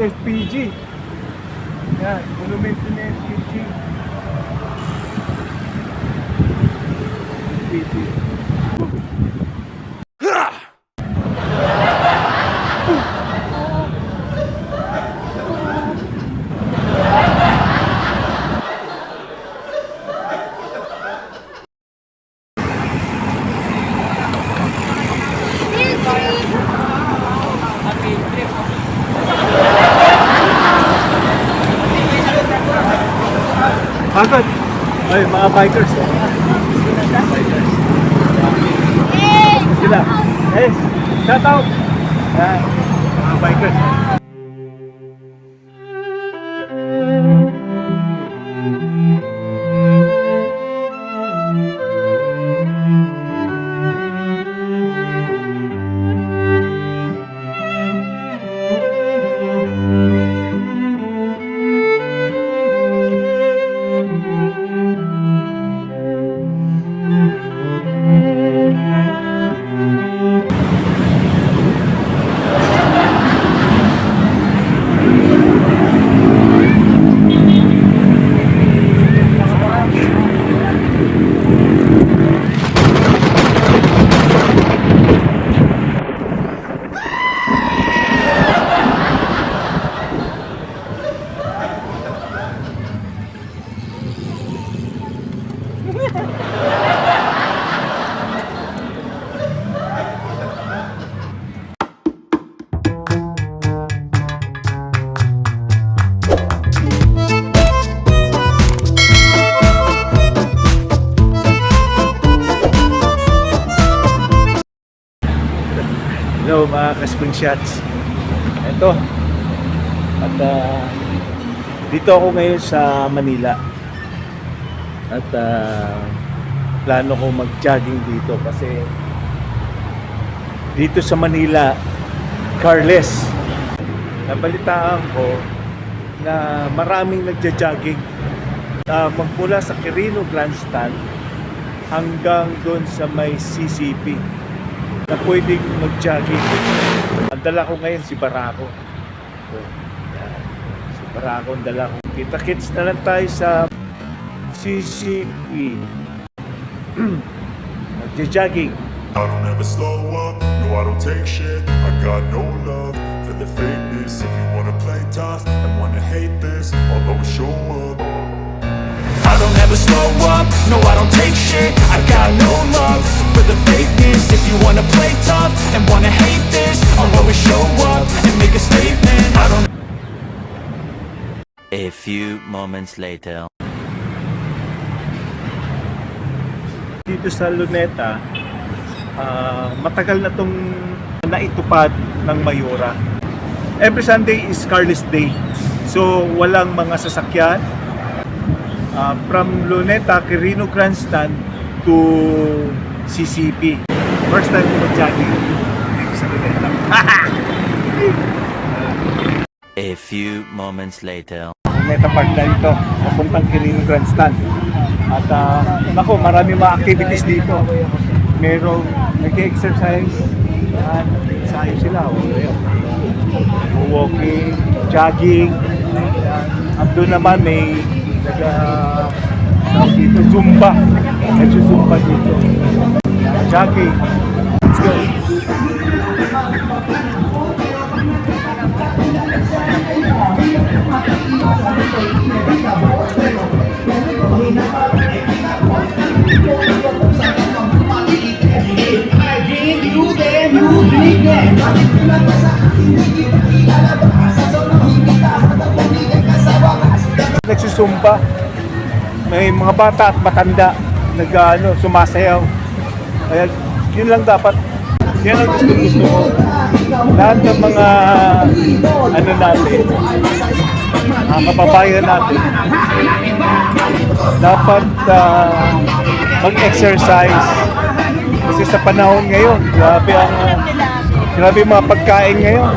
FPG. Yan, monumento na FPG. FPG. Agad! Ay, mga bikers. Sila. Yes! Shout out! Yan, mga bikers. Hello mga ka-spring shots. Ito. At dito ako ngayon sa Manila. At plano ko mag-jogging dito kasi dito sa Manila carless. Nabalitaan ko na maraming nagja-jogging magmula sa Quirino Grandstand hanggang doon sa may CCP na pwedeng mag-jogging. Ang dala ko ngayon si Barako. So, yan. Si Barako ang dala ko. Kita-kits na lang tayo sa CCP. Mag-jogging. I don't ever slow up, no I don't take shit. I got no love for the fakeness. If you wanna play tough and wanna hate this, I'll always show up. I don't ever slow up, no I don't take shit. I got no love for the fakeness. If you wanna play tough and wanna hate this, I'll always show up and make a statement. I don't. A few moments later. Dito sa Luneta, matagal na itong naitupad ng Mayora. Every Sunday is carless day. So walang mga sasakyan. From Luneta, Quirino Grandstand to CCP. First time ko mag-jogging dito sa Luneta. A few moments later. Luneta Park na ito, papuntang Quirino Grandstand. At nako, marami mga activities dito. Merong nag-exercise. Yan, nag-exercise sila. Walking, jogging. At doon naman may dito Zumba. Nagsusumba dito. Jogging. Let's go. Nagsusumba. May mga bata at matanda sumasayaw. Kaya yun lang dapat. Yan ang gusto ko. Lahat ng mga natin, mga kababayan natin, dapat mag-exercise. Kasi sa panahon ngayon, grabe mga pagkain ngayon.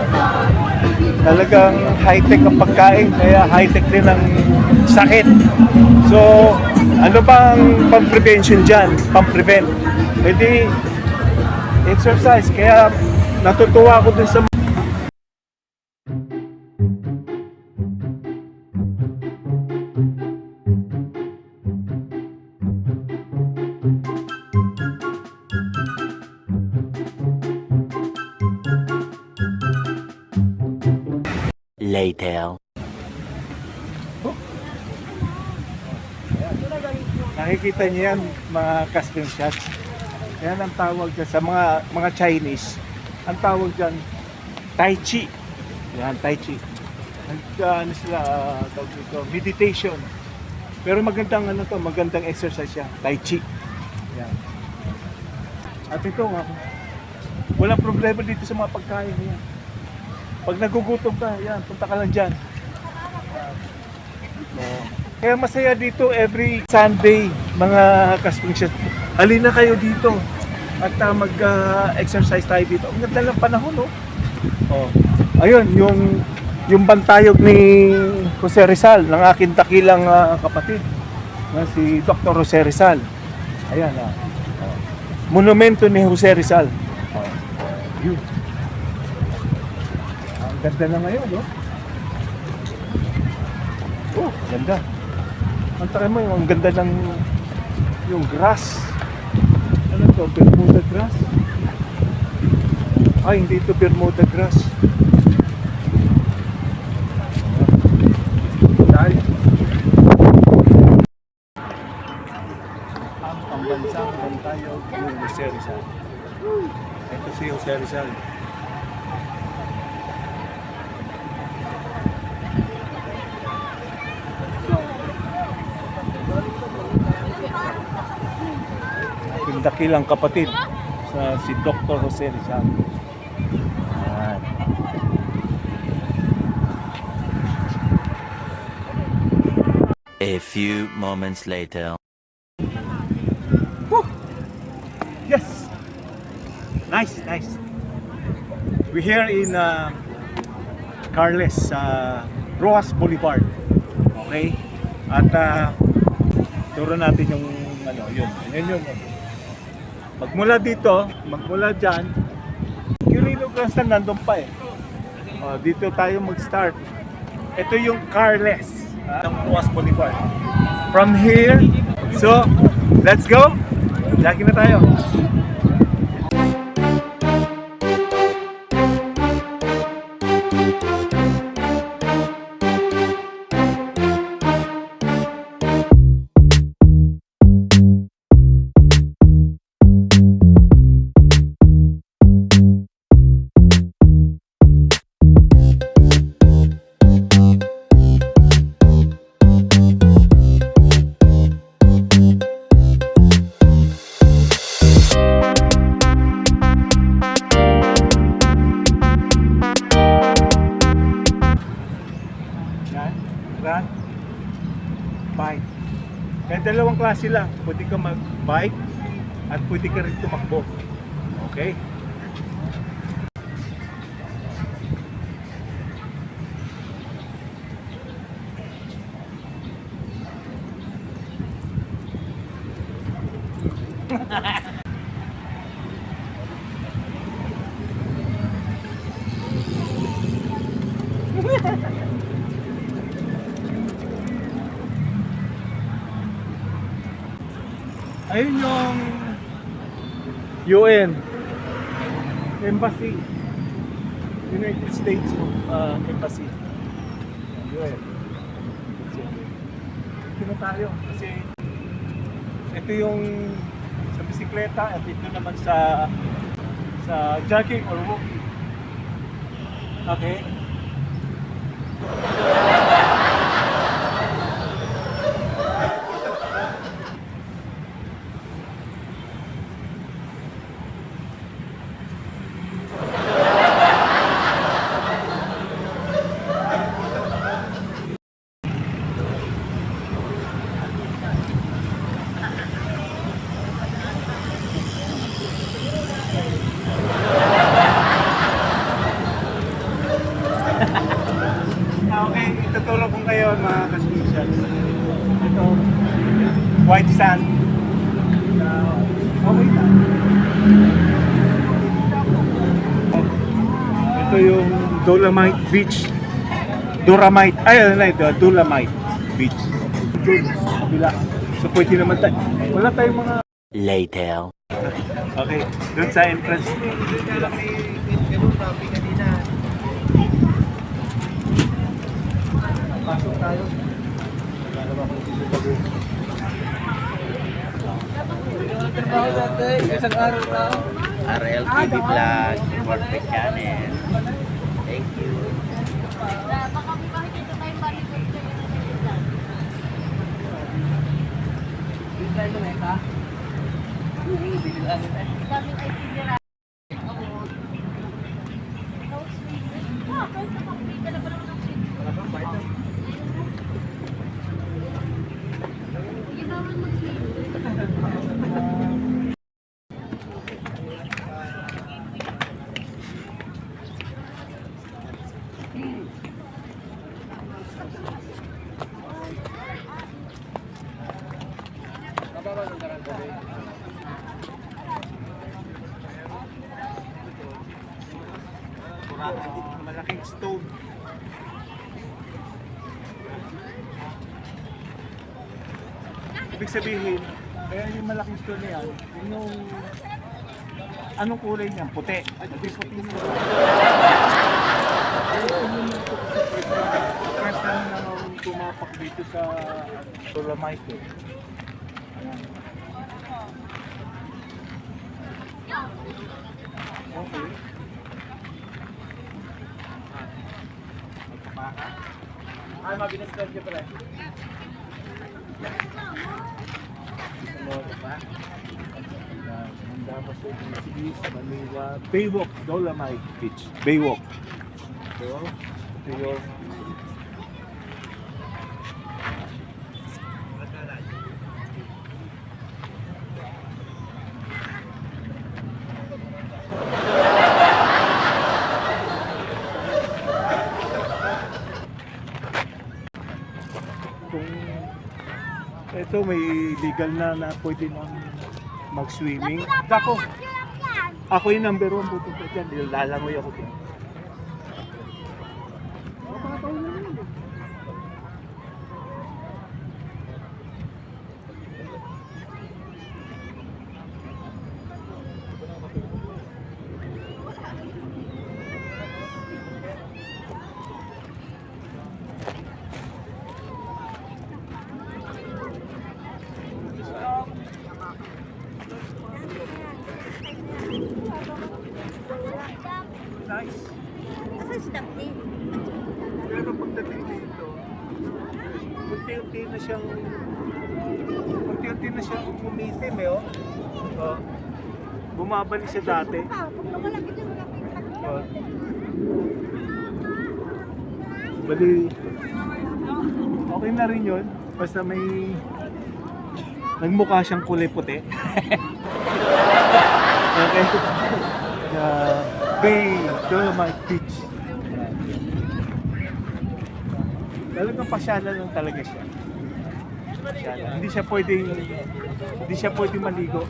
Talagang high-tech ang pagkain, kaya high-tech din ang sakit. So, ano ba ang pang-prevention dyan? Pang-prevent. Pwede exercise. Kaya natutuwa ako dun sa later. Nakikita niyo yan, mga custom shots. Yan ang tawag dyan sa mga Chinese. Ang tawag dyan, Tai Chi. Yan, Tai Chi. Ano sila, tawag dito, meditation. Pero magandang exercise siya, Tai Chi. Yan. At ito, walang problema dito sa mga pagkain niya. Pag nagugutom ka, yan, punta ka lang dyan. Kaya masaya dito every Sunday, mga kaspingsyat. Halina kayo dito at mag-exercise tayo dito. Ang ganda ng panahon, no? Oh. Ayun, yung bantayog ni Jose Rizal, ng aking dakilang kapatid, na si Dr. Jose Rizal. Ayan, oh. Monumento ni Jose Rizal. Oh. Yun. Ang ganda na ngayon, no? Oh, ganda. Ang takay mo, ang ganda ng yung grass. Ano to? Bermuda grass? Ay, hindi ito Bermuda grass. Dahil ang pambansang bantayog ng Jose Rizal. Ito si Jose Rizal. Yung dakilang kapatid sa si Dr. Jose Rizal. Ayan. A few moments later. Woo! Yes! Nice, nice. We're here in Carles, Rojas Boulevard. Okay? At turo natin yung yun. Magmula dito, magmula dyan, Quirino Grandstand nandun pa eh. Dito tayo mag-start. Ito yung Carles ng Rojas Boulevard. From here, so let's go! Lagi na tayo. Run, bike. Kaya dalawang klase lang. Pwede ka mag-bike at pwede ka rin tumakbo. Okay? Ayun yung UN Embassy, United States Embassy. UN. Ito na tayo kasi ito yung sa bisikleta at ito naman sa jogging or walking. Okay? Okay, ituturo ko kayo mga ka-specials. Ito, white sand. Okay na. Ito yung Dolomite Beach. Dolomite Beach. Doon, kabila. So pwede naman tayo. Wala tayong mga... Later. Okay, doon sa entrance. Pasok tayo. Wala naman akong sinasabi. Trabaho natin, isang araw na. RLTV Vlog, Perfect Channel. Thank you. Baka may makikita tayong balikot kayo na nila. Bigay mo na ito. Bigyan kita. Daming itinerary. Kahit sa pagkita na ba naman ang shit? Hindi naman mag-swim. Malaking stone. Ibig sabihin, kaya yung malaking stone na yan, yung anong kulay niyan? Puti. Puti mo. First time na akong tumapak dito sa Dolomite. Ayan. Okay. Ay, mabilis lang siya pala. Manila, Baywalk, Dolomite Beach. Baywalk. So, ito yung kung ito may legal na pwede nang mag-swimming. Ako yung number 1 pupunta dyan. Lalangoy ako dyan. Nice. Asan si Daphne? Pero pagdating dito, unti-unti na siyang umitim eh, oh. Oh. Bumabalik siya dati. Oh. Bali, okay na rin yun. Basta may nagmukha siyang kulay puti. Okay. Bay, Dolomite Beach. Talagang pasyalan lang talaga siya. Pasyalan. Hindi siya pwedeng maligo.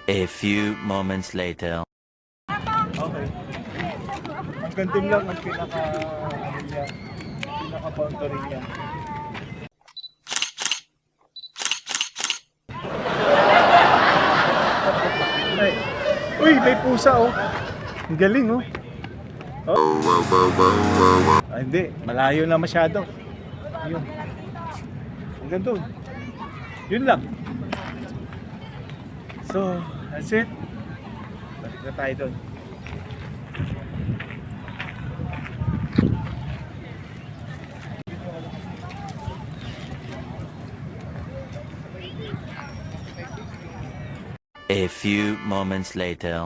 A few moments later. Okay. Hanggang doon lang ang pinaka-boundary niya. Ay. Uy, may pusa oh. Ang galing oh. Oh. Ah, hindi, malayo na masyado. Yun. Hanggang doon. Yun lang. So, that's it. Balik na tayo doon. A few moments later.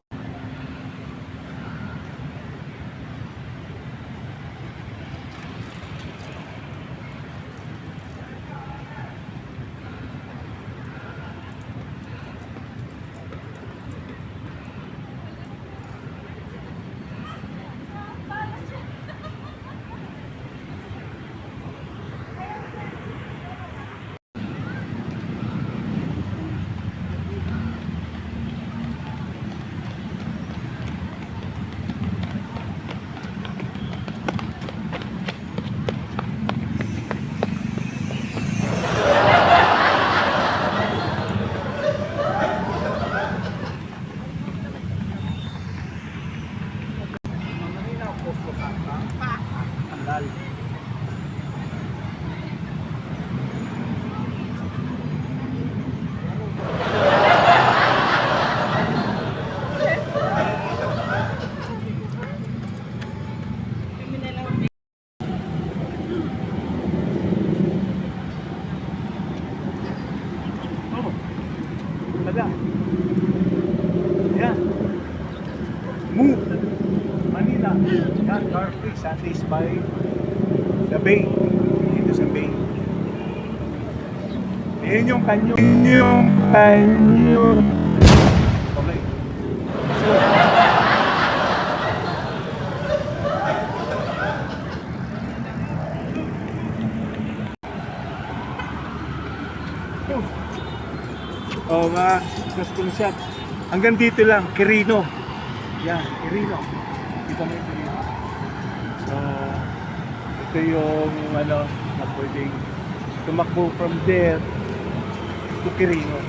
pala. Yan. Move. Manila. Yan, car free. Sundays by the Bay. Dito sa Bay. Ayan yung kanyo. Yung kanyo. Okay. Oh, mga kasponsat. Hanggang dito lang, Quirino. Yan, Quirino. Dito mo yung Quirino. So, ito yung ano, na pwedeng tumakbo from there to Quirino.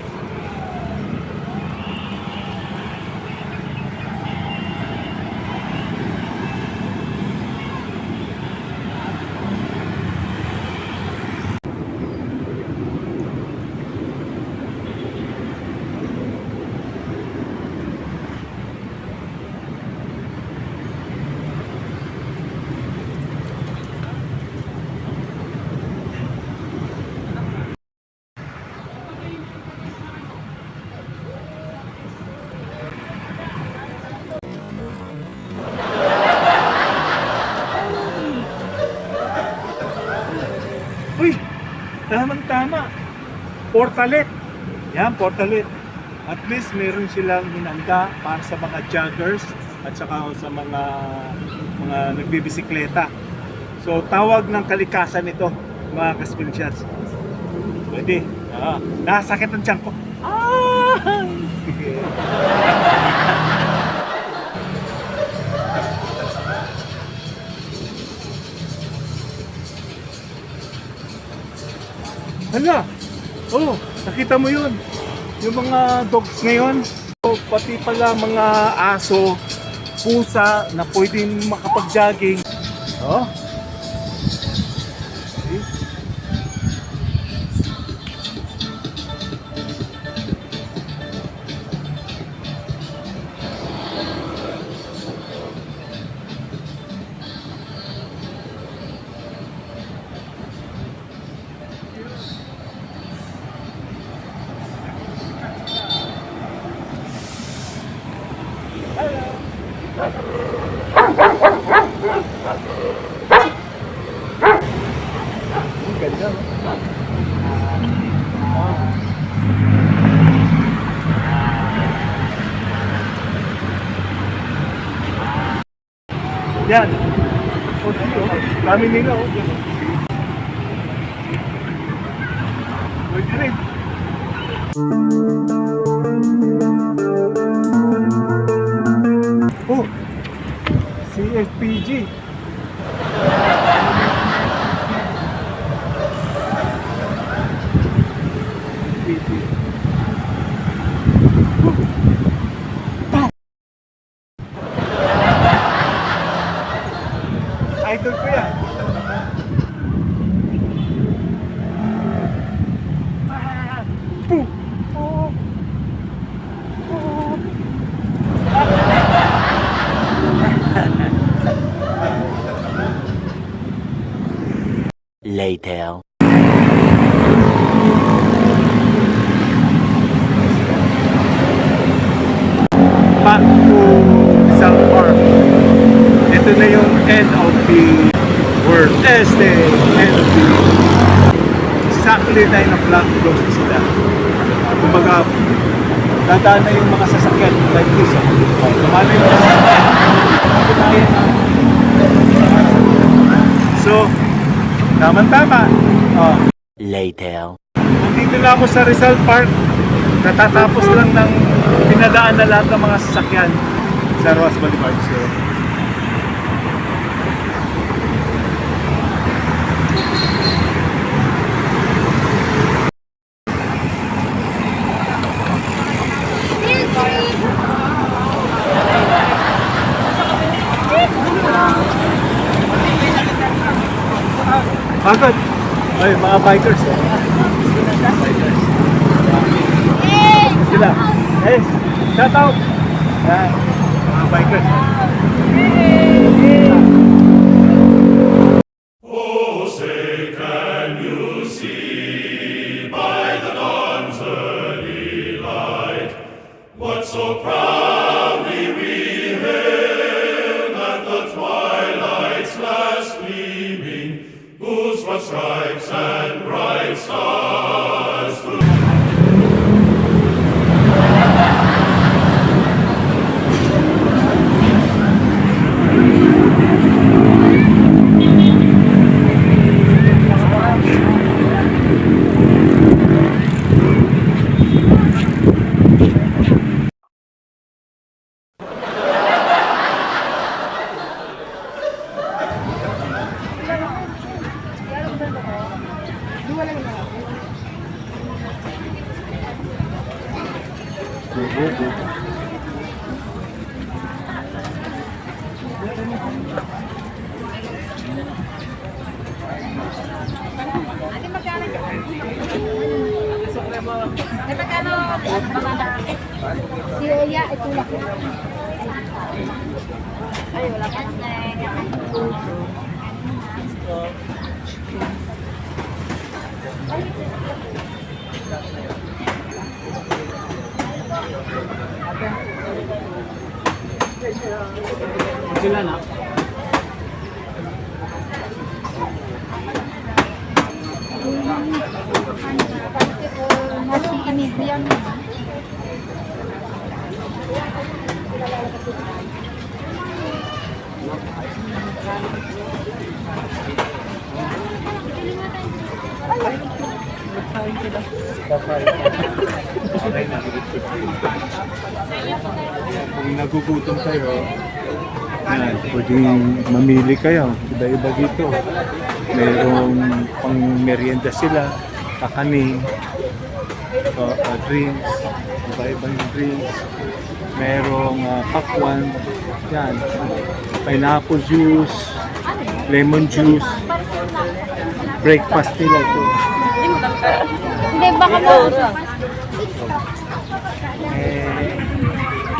Uy! Tamang-tama! Portalet! Yan, Portalet. At least meron silang hinanda para sa mga joggers at saka sa mga nagbibisikleta. So, tawag ng kalikasan ito, mga kaspinsyats. Pwede. Nakasakit ang tiyan ko. Ah! Hala! Oh, nakita mo yun. Yung mga dogs ngayon, so, pati pala mga aso, pusa na pwedeng makapag-jogging. Oh. See? Ang ganda, no? Yan. O, dito. Dami nila, oh. Pwede rin. Oh! CFPG. Idol ko yan. Boom! Oh! Oh! Later. Back to Rizal Park. Ito na yung end of the world. Yes, the end of the exactly 9 o'clock close na sila. Kumbaga, dadaan na yung mga sasakyan like this. Kumana yung mga sasakyan. So, tama-tama. Later. Nandito na ako sa Rizal Park. Natatapos lang ng pinadaan na lahat ng mga sasakyan sa Roas Boulevard. So, bakit? Ay, mga bikers. Sila. Hey, shout out. Yan, mga bikers. Oh, say, can you see by the dawn's early light Si Elia, itulak ko. Ay, wala ka. Sila na. Nasi inigyan mo. Kung nagugutom kayo, yan, pwedeng mamili kayo. Iba-iba dito. Mayroong pang merienda sila, kakanin, drinks, iba-ibang drinks. Merong pakwan, yan, pineapple juice, lemon juice, breakfast nila ito. Hindi, baka mo.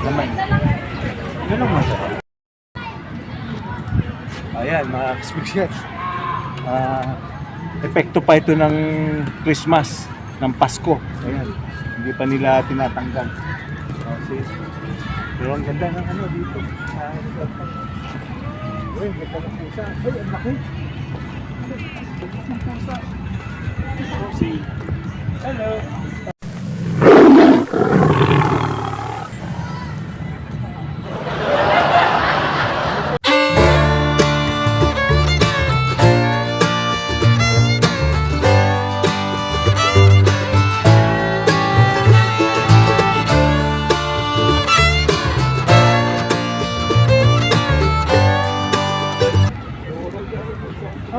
Naman. Ano lang masarap? Ayan, mga kasmisyats. Epekto pa ito ng Christmas, ng Pasko. Ayan, hindi pa nila tinatanggal. Kasi, pero ang ganda ng ano dito. Uy, ang ganda ng pusa. Uy, ang laki. Ang pusa. Pusi. Hello.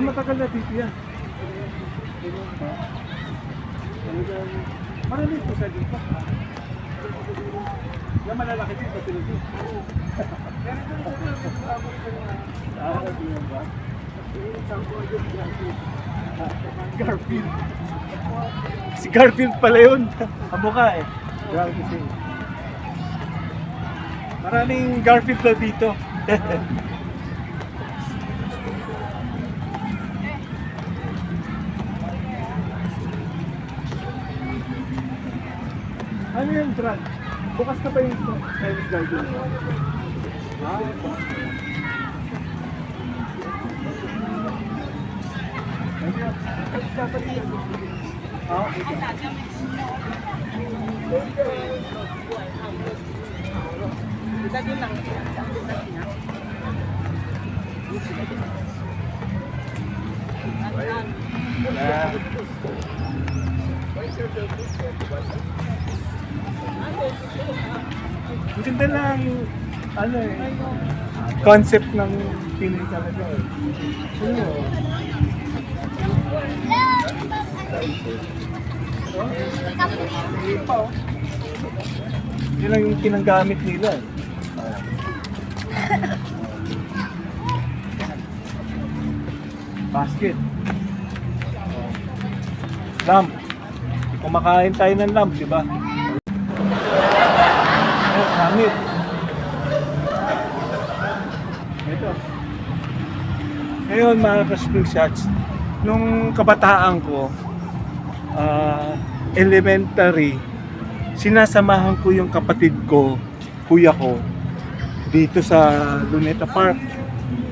Matagal na dito yan. Marami po sa dito. Yung malalaki dito, Pilipino. Garfield. Si Garfield pala yun. Ang mukha eh. Garfield. Maraming Garfield na dito. Ano yung drug? Bukas na ba yung Chinese garden? Ang ganda lang ano eh, concept ng Pinoy talaga eh. Ano? Yun lang yung pinanggamit nila eh. Basket. Lamp. Kumakain tayo ng lamp, di ba? Gamit. Ito. Ngayon mga ka-spring shots, nung kabataan ko, elementary, sinasamahan ko yung kapatid ko, kuya ko, dito sa Luneta Park.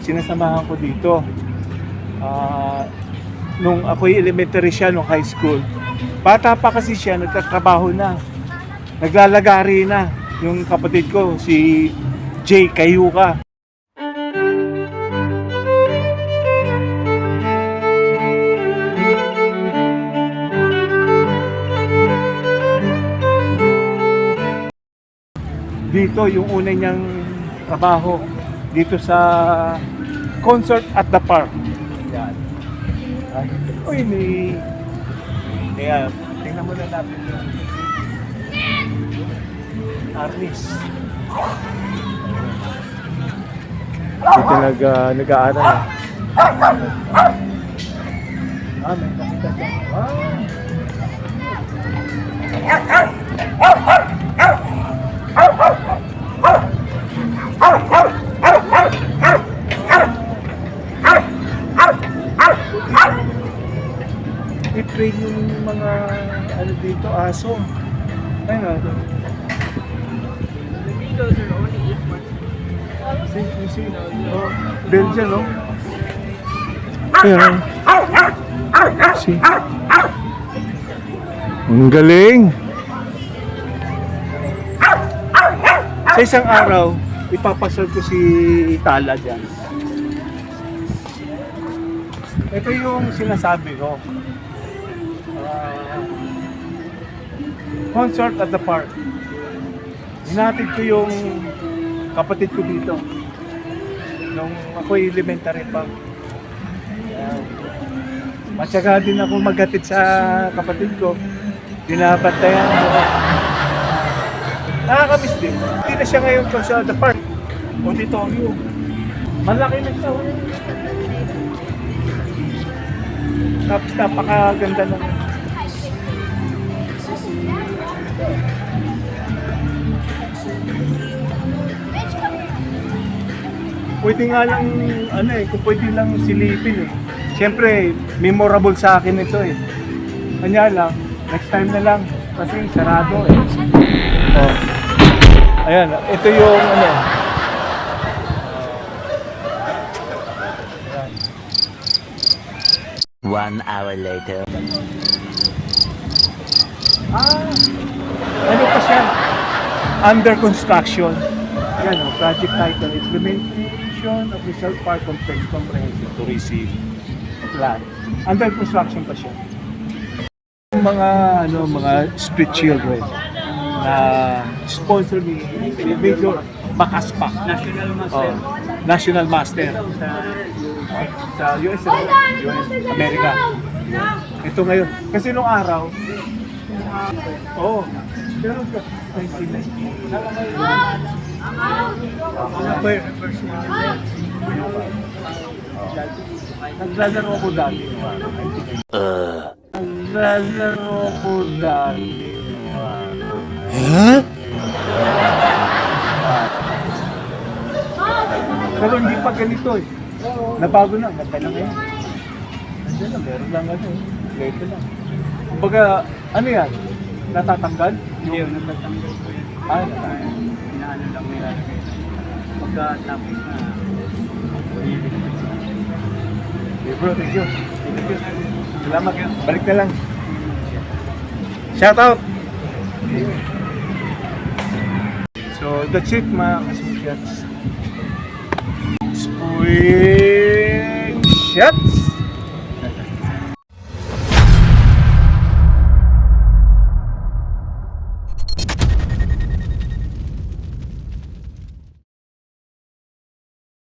Sinasamahan ko dito. Nung ako'y elementary siya, nung high school. Bata pa kasi siya, nagtatrabaho na. Naglalagari na yung kapatid ko, si Jay Kayuka. Dito yung una niyang trabaho dito sa concert at the park. Yan. Uy, Ayan, tingnan mo na natin yung Arnis. Dito nag-aaral. May nakita siya. I-train yung mga ano dito, aso. Ayun. Dito, sir, only 8 months. See? Oh, Belgian, no? Ayun. See? Ang galing! Sa isang araw, ipapasal ko si Tala dyan. Ito yung sinasabi ko. Concert at the park. Hinatid ko yung kapatid ko dito. Nung ako'y elementary pa. Matyaga din ako maghatid sa kapatid ko. Binabantayan ako. Nakakamiss din. Hindi na siya ngayon concert at the park. Auditorium. Malaki na siya. Tapos napakaganda ng pwede nga lang, kung pwede lang silipin eh. Siyempre, memorable sa akin ito eh. Kanya lang, next time na lang, kasi sarado eh. Oh. Ayan, ito yung Ayan. 1 hour later. Ano pa siya? Under construction. Yan o, project title, Implementation of Rizal Park Complex Comprehensive Tourism Plan. Under construction pa siya. Yung mga street children na sponsor ni Major Macaspa. National Master. Sa US, Amerika. Ito ngayon. Kasi nung araw, pero 1990. Naglalaro ko dati. Naglalaro ko dati. Pero hindi pa ganito eh. Nabago na, ganda na ngayon. Nandiyan na, meron lang Ganito lang. Kumbaga, ano yan? Natatanggal? Hindi yun, natatanggal ko yun. Natanggal. Inaano lang nila. Pagka-tapos na, Okay bro, thank you. Thank you. Salamat. Balik na lang. Shout out! So, that's it mga kasmusyats. Spring shots!